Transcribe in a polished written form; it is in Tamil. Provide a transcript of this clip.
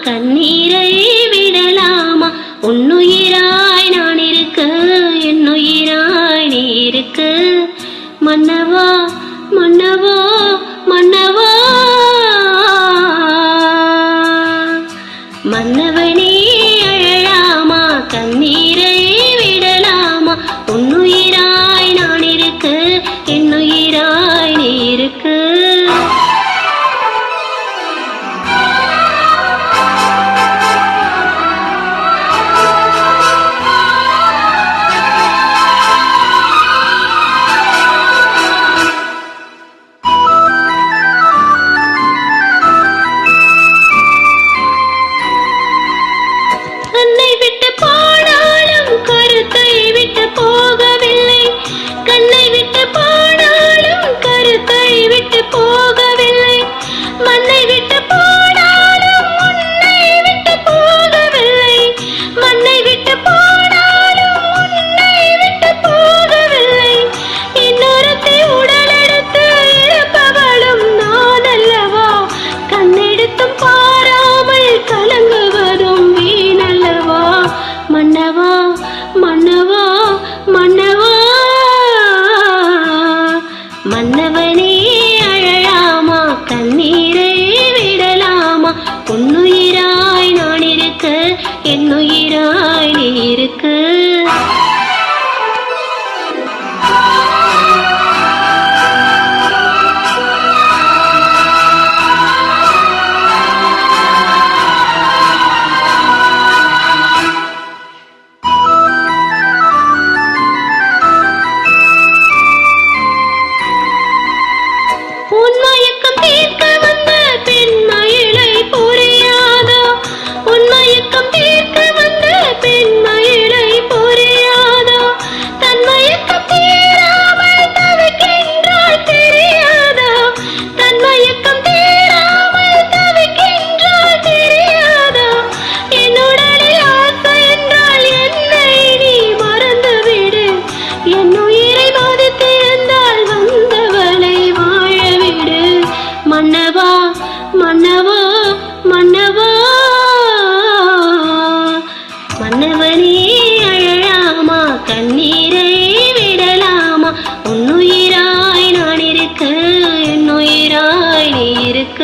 கண்ணீரை விடலாமா? உன்னுயிராய் நான் இருக்க, என்னுயிராய் நீ இருக்க. மன்னவா மன்னவா மன்னவா, மன்னவனே அழலாமா? கண்ணீரை விடலாமா? உன்னுயிராய் நான் இருக்க, என்னுயிராய் நீ இருக்க. மன்னவனே அழலாமா? கண்ணீரை விடலாமா? உன்னுயிராய் நான் இருக்க, என்னுயிராய் நீ இருக்க. உன்மயக்கம் தீர்க்க வந்த பெண்மயிலை புரியாதோ? உன்மயக்கம் தீர்க்க வந்த பெண்மயிலை புரியாதோ? தன்மயக்கம் தீராமல் தவிக்கின்றாள் தெரியாதோ? தன்மயக்கம் தீராமல் தவிக்கின்றாள் தெரியாதோ? என்னுடலில் ஆசை என்றால் என்னை நீ மறந்துவிடு. என்னுயிரை பாதித்திருந்தால் வந்தவளை மன்னவா மன்னவா மன்னவா, மன்னவனே அழலாமா? கண்ணீரை விடலாமா? உன்னுயிராய் நான் இருக்க, என்னுயிராய் நீ இருக்க.